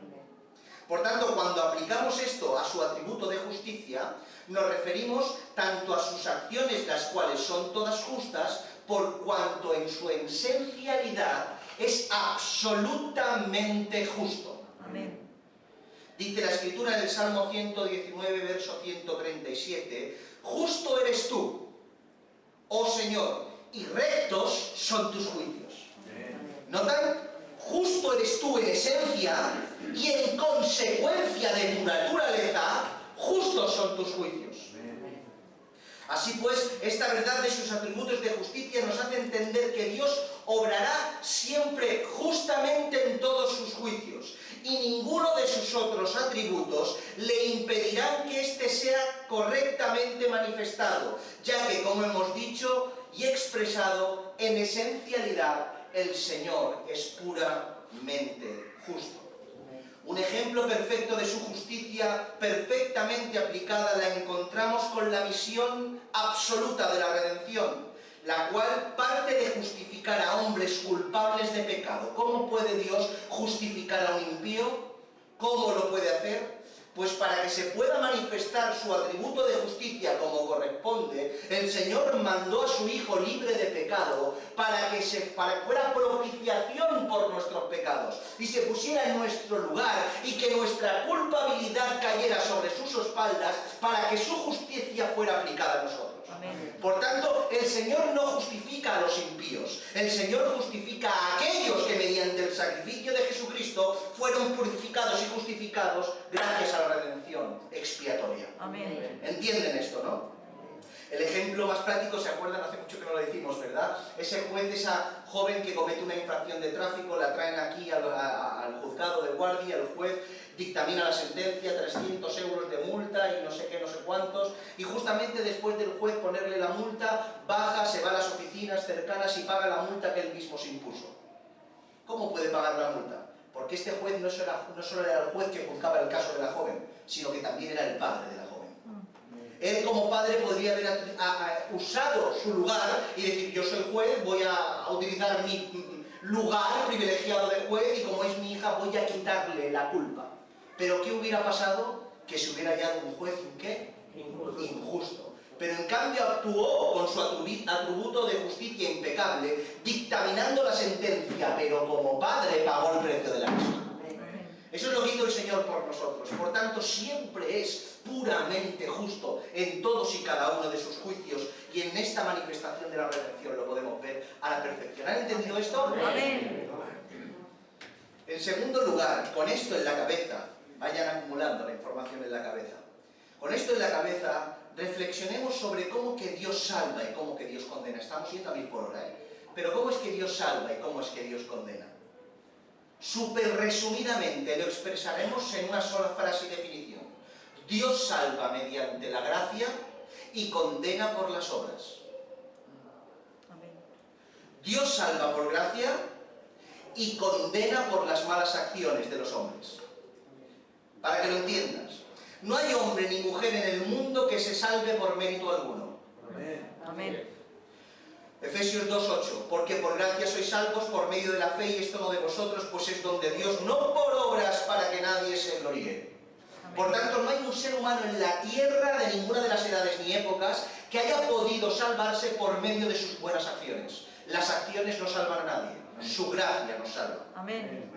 Por tanto, cuando aplicamos esto a su atributo de justicia, nos referimos tanto a sus acciones, las cuales son todas justas, por cuanto en su esencialidad es absolutamente justo. Amén. Dice la Escritura en el Salmo 119, verso 137, justo eres tú, oh Señor, y rectos son tus juicios. ¿Notan? Justo eres tú en esencia y en consecuencia de tu naturaleza, justos son tus juicios. Así pues, esta verdad de sus atributos de justicia nos hace entender que Dios obrará siempre justamente en todos sus juicios y ninguno de sus otros atributos le impedirán que éste sea correctamente manifestado, ya que, como hemos dicho y expresado, en esencialidad el Señor es puramente justo. Un ejemplo perfecto de su justicia, perfectamente aplicada, la encontramos con la misión absoluta de la redención, la cual parte de justificar a hombres culpables de pecado. ¿Cómo puede Dios justificar a un impío? ¿Cómo lo puede hacer? Pues para que se pueda manifestar su atributo de justicia como corresponde, el Señor mandó a su Hijo libre de pecado para que fuera propiciación por nuestros pecados y se pusiera en nuestro lugar y que nuestra culpabilidad cayera sobre sus espaldas para que su justicia fuera aplicada a nosotros. Amén. Por tanto, el Señor no justifica a los impíos, el Señor justifica a aquellos que mediante el sacrificio de Jesucristo fueron purificados y justificados gracias a la redención expiatoria. Amén. ¿Entienden esto, no? El ejemplo más práctico, ¿se acuerdan? Hace mucho que no lo decimos, ¿verdad? Ese juez, esa joven que comete una infracción de tráfico, la traen aquí al juzgado de guardia, el juez dictamina la sentencia, 300 euros de multa y no sé qué, no sé cuántos, y justamente después del juez ponerle la multa, baja, se va a las oficinas cercanas y paga la multa que él mismo se impuso. ¿Cómo puede pagar la multa? Porque este juez no solo era el juez que juzgaba el caso de la joven, sino que también era el padre de la joven. Él como padre podría haber usado su lugar y decir, yo soy juez, voy a utilizar mi lugar privilegiado de juez y como es mi hija voy a quitarle la culpa. Pero ¿qué hubiera pasado? Que se hubiera hallado un juez injusto. Pero en cambio actuó con su atributo de justicia impecable, dictaminando la sentencia, pero como padre pagó el precio de la misma. Eso es lo que hizo el Señor por nosotros. Por tanto, siempre es puramente justo en todos y cada uno de sus juicios, y en esta manifestación de la redención lo podemos ver a la perfección. ¿Han entendido esto? Amén. En segundo lugar, con esto en la cabeza, vayan acumulando la información en la cabeza. Con esto en la cabeza, reflexionemos sobre cómo que Dios salva y cómo que Dios condena. Estamos yendo a 1000 por hora, Pero ¿cómo es que Dios salva y cómo es que Dios condena? Súper resumidamente lo expresaremos en una sola frase y definición. Dios salva mediante la gracia y condena por las obras. Amén. Dios salva por gracia y condena por las malas acciones de los hombres. Para que lo entiendas, no hay hombre ni mujer en el mundo que se salve por mérito alguno. Amén. Efesios 2:8, porque por gracia sois salvos por medio de la fe, y esto no de vosotros, pues es don de Dios, no por obras para que nadie se gloríe. Por tanto, no hay un ser humano en la tierra de ninguna de las edades ni épocas que haya podido salvarse por medio de sus buenas acciones. Las acciones no salvan a nadie, su gracia nos salva. Amén.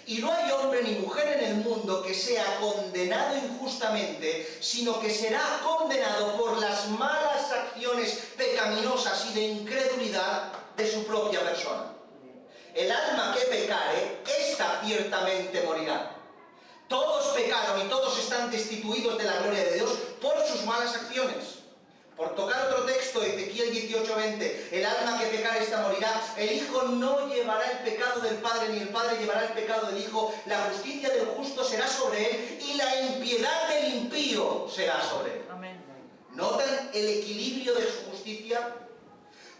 Y no hay hombre ni mujer en el mundo que sea condenado injustamente, sino que será condenado por las malas acciones pecaminosas y de incredulidad de su propia persona. El alma que pecare, ésta ciertamente morirá. Todos pecaron y todos están destituidos de la gloria de Dios por sus malas acciones. Por tocar otro texto, Ezequiel 18:20, el alma que pecare esta morirá, el Hijo no llevará el pecado del Padre, ni el Padre llevará el pecado del Hijo, la justicia del justo será sobre él, y la impiedad del impío será sobre él. Amén. ¿Notan el equilibrio de su justicia?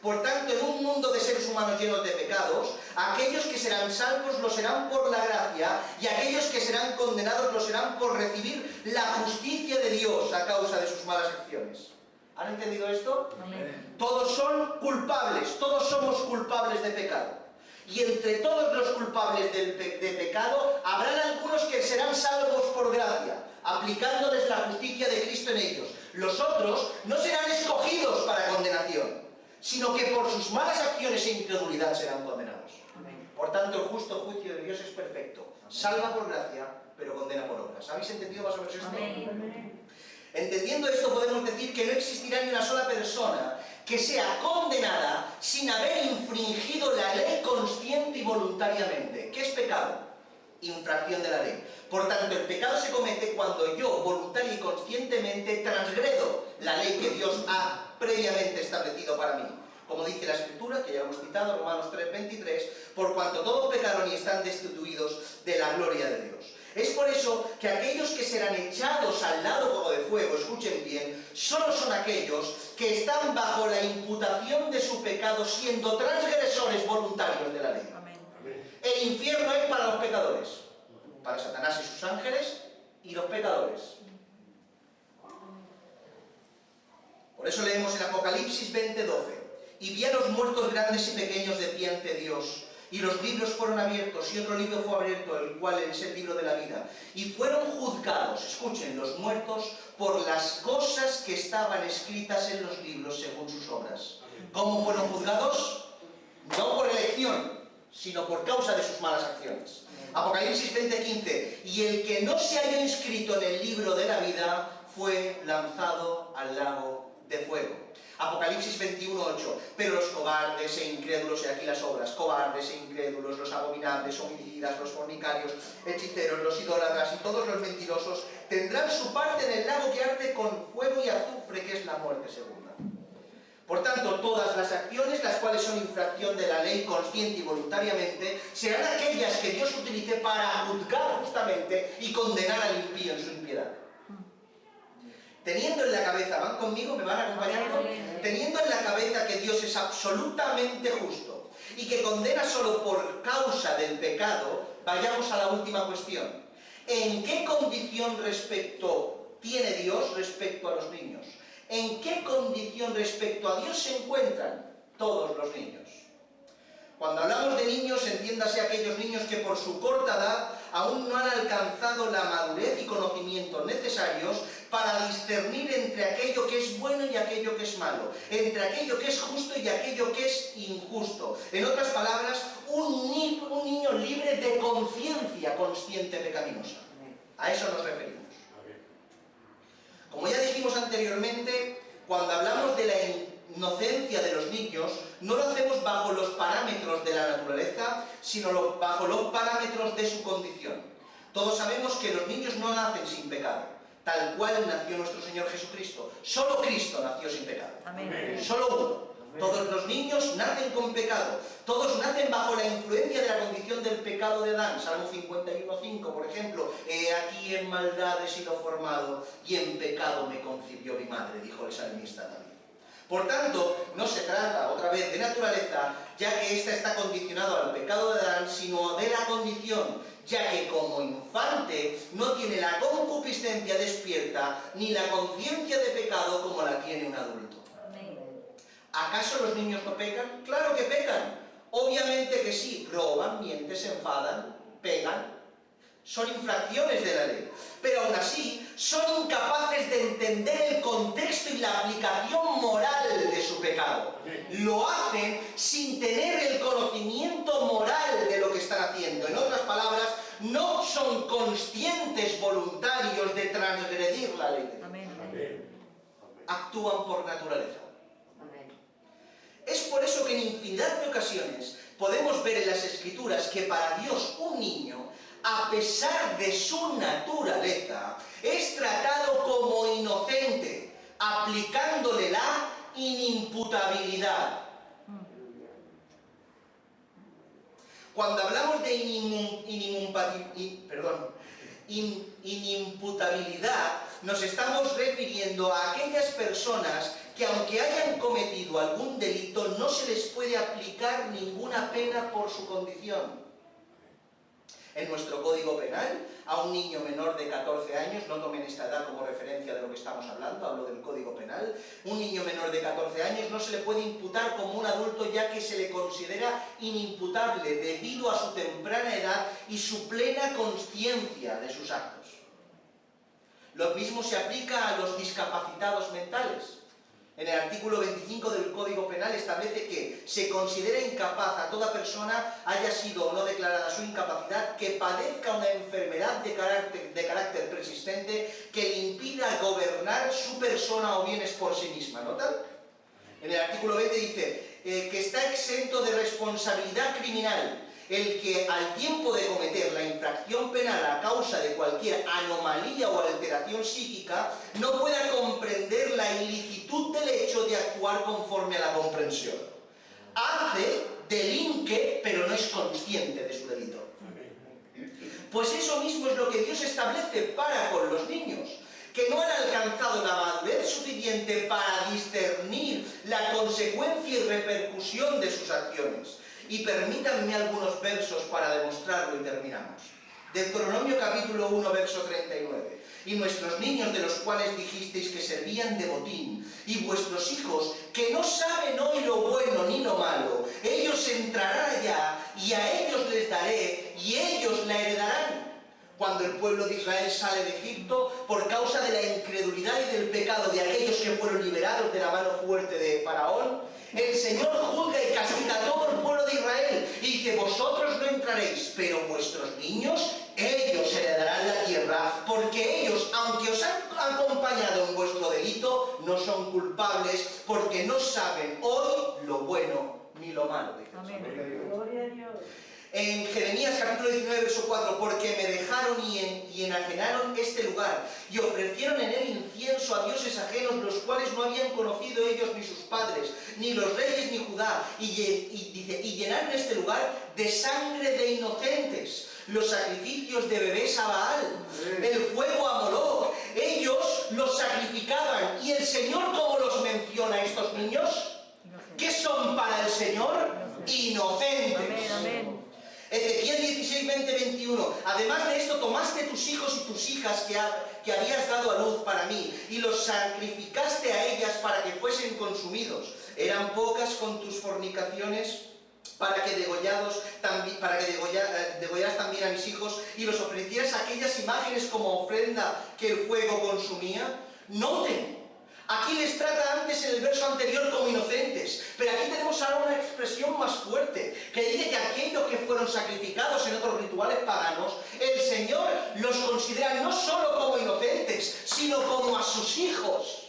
Por tanto, en un mundo de seres humanos llenos de pecados, aquellos que serán salvos lo serán por la gracia, y aquellos que serán condenados lo serán por recibir la justicia de Dios a causa de sus malas acciones. ¿Han entendido esto? Amén. Todos son culpables, todos somos culpables de pecado. Y entre todos los culpables de pecado, habrán algunos que serán salvos por gracia, aplicándoles la justicia de Cristo en ellos. Los otros no serán escogidos para condenación, sino que por sus malas acciones e incredulidad serán condenados. Amén. Por tanto, el justo juicio de Dios es perfecto. Salva por gracia, pero condena por obras. ¿Habéis entendido más o menos esto? Amén. Entendiendo esto, podemos decir que no existirá ni una sola persona que sea condenada sin haber infringido la ley consciente y voluntariamente. ¿Qué es pecado? Infracción de la ley. Por tanto, el pecado se comete cuando yo, voluntaria y conscientemente, transgredo la ley que Dios ha previamente establecido para mí. Como dice la Escritura, que ya hemos citado, Romanos 3:23, por cuanto todos pecaron y están destituidos de la gloria de Dios. Es por eso que aquellos que serán echados al lado como de fuego, escuchen bien, solo son aquellos que están bajo la imputación de su pecado, siendo transgresores voluntarios de la ley. Amén. El infierno es para los pecadores, para Satanás y sus ángeles y los pecadores. Por eso leemos en Apocalipsis 20:12, y vi a los muertos grandes y pequeños de pie ante Dios, y los libros fueron abiertos, y otro libro fue abierto, el cual es el libro de la vida. Y fueron juzgados, escuchen, los muertos, por las cosas que estaban escritas en los libros según sus obras. ¿Cómo fueron juzgados? No por elección, sino por causa de sus malas acciones. Apocalipsis 20:15, y el que no se haya inscrito en el libro de la vida fue lanzado al lago de fuego. Apocalipsis 21:8, pero los cobardes e incrédulos, y aquí las obras, cobardes e incrédulos, los abominables, homicidas, los fornicarios, hechiceros, los idólatras y todos los mentirosos, tendrán su parte en el lago que arde con fuego y azufre, que es la muerte segunda. Por tanto, todas las acciones, las cuales son infracción de la ley consciente y voluntariamente, serán aquellas que Dios utilice para juzgar justamente y condenar al impío en su impiedad. Teniendo en la cabeza, ¿van conmigo? ¿Me van acompañando? Teniendo en la cabeza que Dios es absolutamente justo y que condena solo por causa del pecado, vayamos a la última cuestión. ¿En qué condición tiene Dios respecto a los niños? ¿En qué condición respecto a Dios se encuentran todos los niños? Cuando hablamos de niños, entiéndase aquellos niños que por su corta edad aún no han alcanzado la madurez y conocimientos necesarios para discernir entre aquello que es bueno y aquello que es malo, entre aquello que es justo y aquello que es injusto. En otras palabras, un niño libre de conciencia consciente pecaminosa. A eso nos referimos. Como ya dijimos anteriormente, cuando hablamos de la inocencia de los niños, no lo hacemos bajo los parámetros de la naturaleza, sino bajo los parámetros de su condición. Todos sabemos que los niños no nacen sin pecado, tal cual nació nuestro Señor Jesucristo. Solo Cristo nació sin pecado. Amén. Solo uno. Todos los niños nacen con pecado. Todos nacen bajo la influencia de la condición del pecado de Adán. Salmo 51:5, por ejemplo. He aquí en maldad he sido formado y en pecado me concibió mi madre, dijo el salmista David. Por tanto, no se trata otra vez de naturaleza, ya que ésta está condicionada al pecado de Adán, sino de la condición, ya que como infante no tiene la concupiscencia despierta ni la conciencia de pecado como la tiene un adulto. ¿Acaso los niños no pecan? ¡Claro que pecan! Obviamente que sí, roban, mienten, se enfadan, pegan. Son infracciones de la ley. Pero aún así, son incapaces de entender el contexto y la aplicación moral de su pecado. Lo hacen sin tener el conocimiento moral de lo que están haciendo. En otras palabras, no son conscientes voluntarios de transgredir la ley. Amén. Actúan por naturaleza. Es por eso que en infinidad de ocasiones podemos ver en las Escrituras que para Dios un niño, a pesar de su naturaleza, es tratado como inocente, aplicándole la inimputabilidad. Cuando hablamos de inimputabilidad, nos estamos refiriendo a aquellas personas que aunque hayan cometido algún delito, no se les puede aplicar ninguna pena por su condición. En nuestro Código Penal, a un niño menor de 14 años, no tomen esta edad como referencia de lo que estamos hablando, hablo del Código Penal, un niño menor de 14 años no se le puede imputar como un adulto, ya que se le considera inimputable debido a su temprana edad y su plena consciencia de sus actos. Lo mismo se aplica a los discapacitados mentales. En el artículo 25 del Código Penal establece que se considera incapaz a toda persona, haya sido o no declarada su incapacidad, que padezca una enfermedad de carácter persistente que le impida gobernar su persona o bienes por sí misma. ¿Notan? En el artículo 20 dice que está exento de responsabilidad criminal el que al tiempo de cometer la infracción penal a causa de cualquier anomalía o alteración psíquica no pueda comprender la ilicitud del hecho de actuar conforme a la comprensión. Delinque, pero no es consciente de su delito. Pues eso mismo es lo que Dios establece para con los niños, que no han alcanzado la madurez suficiente para discernir la consecuencia y repercusión de sus acciones. Y permítanme algunos versos para demostrarlo y terminamos. Deuteronomio capítulo 1, verso 39. Y nuestros niños, de los cuales dijisteis que servían de botín, y vuestros hijos, que no saben hoy lo bueno ni lo malo, ellos entrarán allá, y a ellos les daré, y ellos la heredarán. Cuando el pueblo de Israel sale de Egipto, por causa de la incredulidad y del pecado de aquellos que fueron liberados de la mano fuerte de Faraón, el Señor juzga y castiga a todo el pueblo de Israel y dice: vosotros no entraréis, pero vuestros niños, ellos heredarán la tierra, porque ellos, aunque os han acompañado en vuestro delito, no son culpables, porque no saben hoy lo bueno ni lo malo. Amén. Gloria a Dios. En Jeremías capítulo 19, verso 4, porque me dejaron y enajenaron este lugar, y ofrecieron en él incienso a dioses ajenos, los cuales no habían conocido ellos ni sus padres, ni los reyes ni Judá, y llenaron este lugar de sangre de inocentes, los sacrificios de bebés a Baal, el fuego a Moloc. Ellos los sacrificaban, y el Señor, ¿cómo los menciona a estos niños? ¿Qué son para el Señor? Inocentes. Daniel 16, 20, 21. Además de esto, tomaste tus hijos y tus hijas que habías dado a luz para mí, y los sacrificaste a ellas para que fuesen consumidos. ¿Eran pocas con tus fornicaciones? Para que degollaras también a mis hijos y los ofrecieras a aquellas imágenes como ofrenda que el fuego consumía. Noten, aquí les trata antes en el verso anterior como inocentes, pero aquí tenemos ahora una expresión más fuerte, que dice que aquellos que fueron sacrificados en otros rituales paganos, el Señor los considera no solo como inocentes, sino como a sus hijos.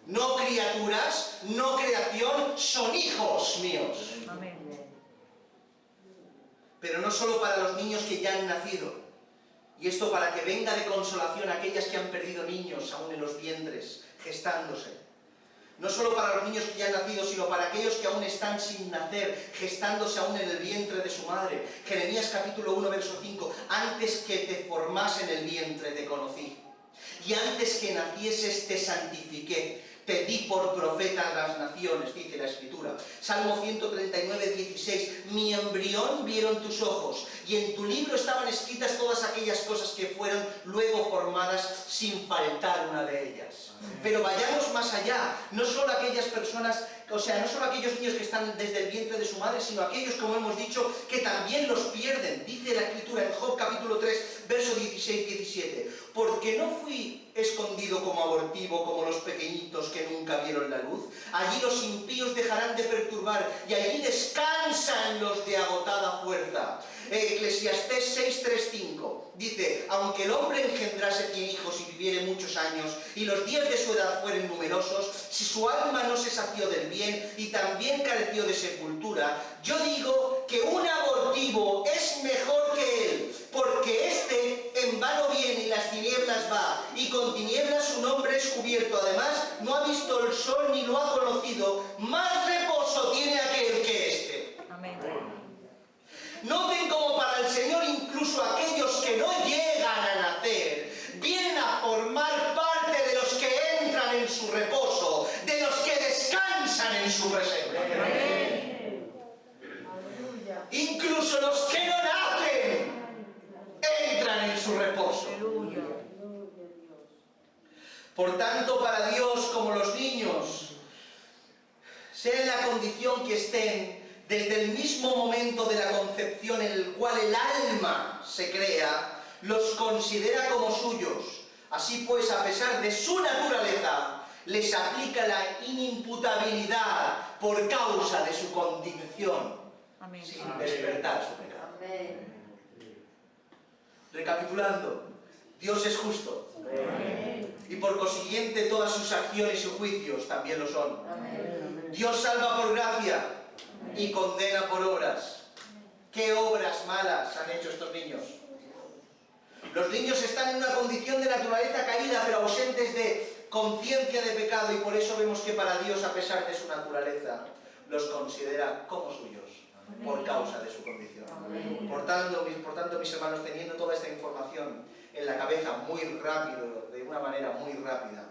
No criaturas, no creación, son hijos míos. Amén. Pero no solo para los niños que ya han nacido. Y esto para que venga de consolación a aquellas que han perdido niños aún en los vientres, gestándose. No solo para los niños que ya han nacido, sino para aquellos que aún están sin nacer, gestándose aún en el vientre de su madre. Jeremías capítulo 1, verso 5. Antes que te formase en el vientre te conocí. Y antes que nacieses te santifiqué. Te di por profeta a las naciones, dice la Escritura. Salmo 139, 16. Mi embrión vieron tus ojos, y en tu libro estaban escritas todas aquellas cosas que fueron luego formadas, sin faltar una de ellas. Pero vayamos más allá. No solo aquellas personas, no solo aquellos niños que están desde el vientre de su madre, sino aquellos, como hemos dicho, que también los pierden. Dice la Escritura en Job capítulo 3, verso 16, 17. Porque no fui escondido como abortivo, como los pequeñitos que nunca vieron la luz. Allí los impíos dejarán de perturbar, y allí descansan los de agotada fuerza. Eclesiastés 6, 3, 5 dice: aunque el hombre engendrase 100 hijos y viviere muchos años, y los días de su edad fueren numerosos, si su alma no se sació del bien y también careció de sepultura, yo digo que un abortivo es mejor que él, porque éste en vano viene y las tinieblas va, y con tinieblas su nombre es cubierto. Además, no ha visto el sol ni lo ha conocido. Más reposo tiene aquel que éste. Amén. Noten como para el Señor incluso aquellos que no llegan a nacer vienen a formar parte de los que entran en su reposo, de los que descansan en su presencia. Amén. Incluso los que no nacen entran en su reposo. Aleluya. Por tanto, para Dios, como los niños, sea en la condición que estén, desde el mismo momento de la concepción en el cual el alma se crea, los considera como suyos. Así pues, a pesar de su naturaleza, les aplica la inimputabilidad por causa de su condición, Amén. sin despertar su pecado. Amén. Recapitulando, Dios es justo, y por consiguiente todas sus acciones y juicios también lo son. Dios salva por gracia y condena por obras. ¿Qué obras malas han hecho estos niños? Los niños están en una condición de naturaleza caída, pero ausentes de conciencia de pecado, y por eso vemos que para Dios, a pesar de su naturaleza, los considera como suyos, por causa de su condición. Por tanto, mis hermanos, teniendo toda esta información en la cabeza muy rápido, de una manera muy rápida,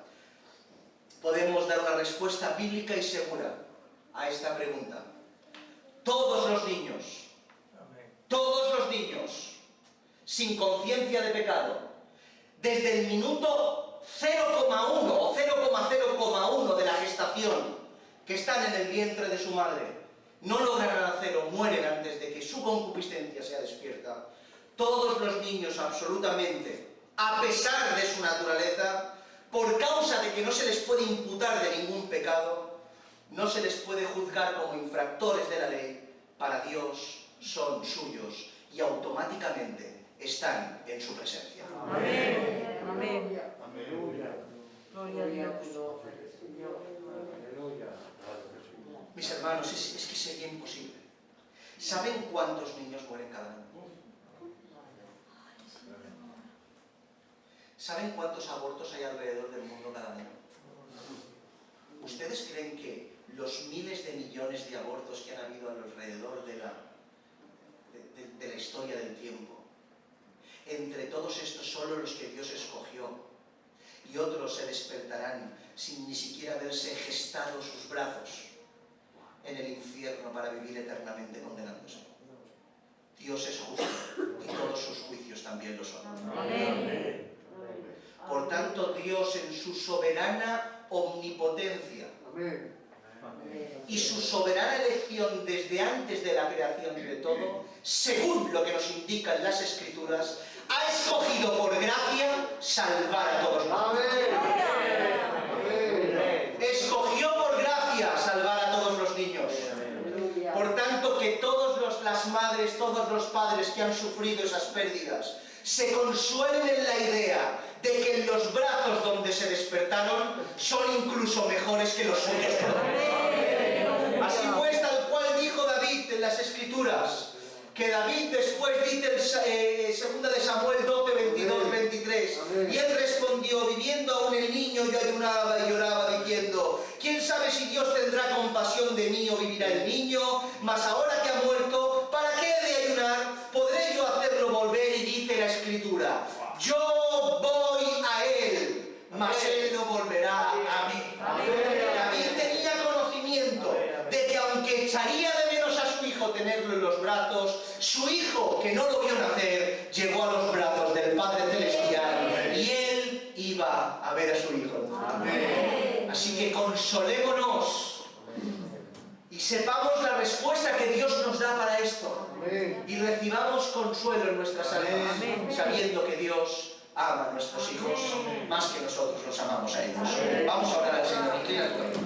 podemos dar una respuesta bíblica y segura a esta pregunta. Todos los niños, sin conciencia de pecado, desde el minuto 0,1 o 0,0,1 de la gestación, que están en el vientre de su madre, no logran nacer o mueren antes de que su concupiscencia sea despierta. Todos los niños, absolutamente, a pesar de su naturaleza, por causa de que no se les puede imputar de ningún pecado, no se les puede juzgar como infractores de la ley. Para Dios son suyos y automáticamente están en su presencia. Amén. Amén. Aleluya. Gloria a Dios. Aleluya. Mis hermanos, es que sería imposible. ¿Saben cuántos niños mueren cada año? ¿Saben cuántos abortos hay alrededor del mundo cada año? ¿Ustedes creen que los miles de millones de abortos que han habido alrededor de la historia del tiempo, entre todos estos solo los que Dios escogió, y otros se despertarán sin ni siquiera haberse gestado sus brazos en el infierno para vivir eternamente condenándose? Dios es justo y todos sus juicios también lo son. Amén. Por tanto, Dios en su soberana omnipotencia y su soberana elección desde antes de la creación de todo, según lo que nos indican las Escrituras, ha escogido por gracia salvar a todos los niños. Escogió por gracia salvar a todos los niños. Por tanto, que todas las madres, todos los padres que han sufrido esas pérdidas se consuelen en la idea de que en los brazos donde se despertaron son incluso mejores que los suyos. Así pues, tal cual dijo David en las Escrituras, que David después dice en 2 de Samuel 12, 22, 23, y él respondió: viviendo aún el niño, yo ayunaba y lloraba diciendo: ¿quién sabe si Dios tendrá compasión de mí o vivirá el niño? Mas ahora que ha muerto, ¿para qué he de ayunar? ¿Podré yo hacerlo volver? Y dice la Escritura: yo voy a él, mas él no volverá a mí. David tenía conocimiento de que aunque echaría de menos a su hijo tenerlo en los brazos, su hijo, que no lo vio nacer, llegó a los brazos del Padre Celestial y él iba a ver a su hijo. Así que consolémonos y sepamos la respuesta que Dios nos da para esto y recibamos consuelo en nuestras almas, sabiendo que Dios ama a nuestros hijos más que nosotros los amamos a ellos. Vamos a orar al Señor. Inclina tu cabeza.